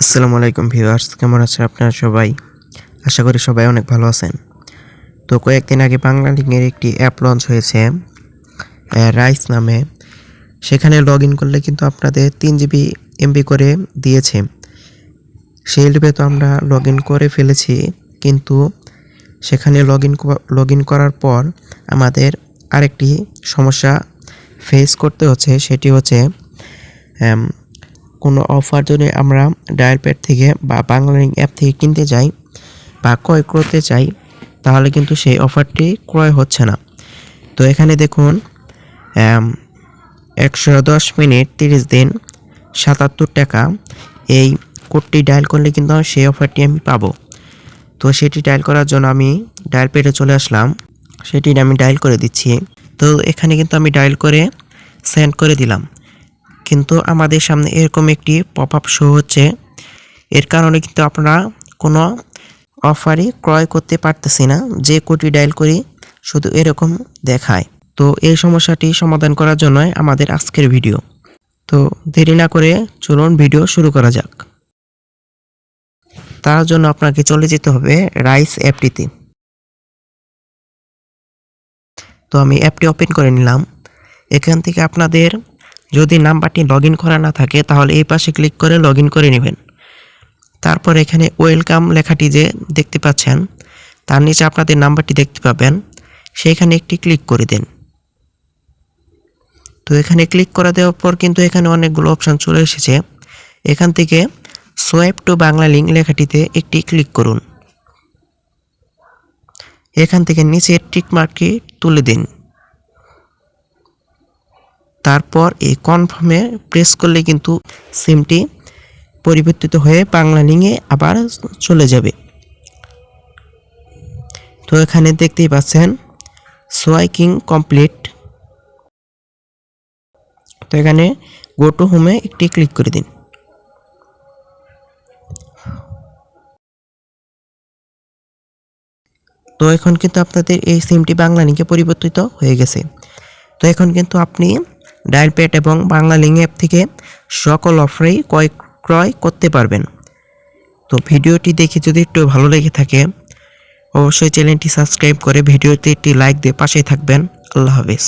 আসসালামু আলাইকুম ভিউয়ার্স, কেমন আছেন আপনারা সবাই? আশা করি সবাই অনেক ভালো আছেন। তো কয়েকদিন আগে বাংলালিংকের একটি অ্যাপ লঞ্চ হয়েছে রাইস নামে। সেখানে লগইন করলে কিন্তু আপনাদের 3 জিবি এমবি করে দিয়েছে। সেই হিসেবে তো আমরা লগইন করে ফেলেছি, কিন্তু সেখানে লগইন করার পর আমাদের আরেকটি সমস্যা ফেস করতে হচ্ছে। সেটি হচ্ছে কোনো অফার যদি আমরা ডায়াল প্যাড থেকে বা বাংলালিংক অ্যাপ থেকে কিনতে যাই বা ক্রয় করতে চাই, তাহলে কিন্তু সেই অফারটি ক্রয় হচ্ছে না। তো এখানে দেখুন 110 মিনিট 30 দিন 77 টাকা, এই কোডটি ডায়াল করলে কিন্তু সেই অফারটি আমি পাবো। তো সেটি ডায়াল করার জন্য আমি ডায়াল প্যাডে চলে আসলাম, সেটি আমি ডায়াল করে দিচ্ছি। তো এখানে কিন্তু আমি ডায়াল করে সেন্ড করে দিলাম, কিন্তু আমাদের সামনে এরকম একটি পপ আপ শো হচ্ছে। এর কারণে কিন্তু আপনারা কোনো অফারই ক্রয় করতে পারতেছি না, যে কোডটি ডায়াল করি শুধু এরকম দেখায়। তো এই সমস্যাটি সমাধান করার জন্যই আমাদের আজকের ভিডিও। তো দেরি না করে চলুন ভিডিও শুরু করা যাক। তার জন্য আপনাকে চলে যেতে হবে রাইস অ্যাপটিতে। তো আমি অ্যাপটি ওপেন করে নিলাম। এখান থেকে আপনাদের যদি নাম্বারটি লগইন করা না থাকে, তাহলে এই পাশে ক্লিক করে লগইন করে নেবেন। তারপর এখানে ওয়েলকাম লেখাটি যে দেখতে পাচ্ছেন, তার নিচে আপনাদের নাম্বারটি দেখতে পাবেন, সেইখানে একটি ক্লিক করে দিন। তো এখানে ক্লিক করে দেওয়ার পর কিন্তু এখানে অনেকগুলো অপশান চলে এসেছে। এখান থেকে সোয়াইপ টু বাংলালিংক লেখাটিতে একটি ক্লিক করুন। এখান থেকে নিচের টিক মার্কটি তুলে দিন। তারপর এই কনফার্মে প্রেস করলে কিন্তু সিমটি পরিবর্তিত হয়ে বাংলালিংকে আবার চলে যাবে। তো এখানে দেখতেই পাচ্ছেন সোয়াইপিং কমপ্লিট। তো এখানে গো টু হোমে একটি ক্লিক করে দিন। তো এখন কিন্তু আপনাদের এই সিমটি বাংলালিংকে পরিবর্তিত হয়ে গেছে। তো এখন কিন্তু আপনি ডায়াল প্যাড এবং বাংলালিংক অ্যাপ থেকে সকল অফারেই ক্রয় করতে পারবেন। তো ভিডিওটি দেখে যদি একটু ভালো লেগে থাকে, অবশ্যই চ্যানেলটি সাবস্ক্রাইব করে ভিডিওতে একটি লাইক দিয়ে পাশেই থাকবেন। আল্লাহ হাফেজ।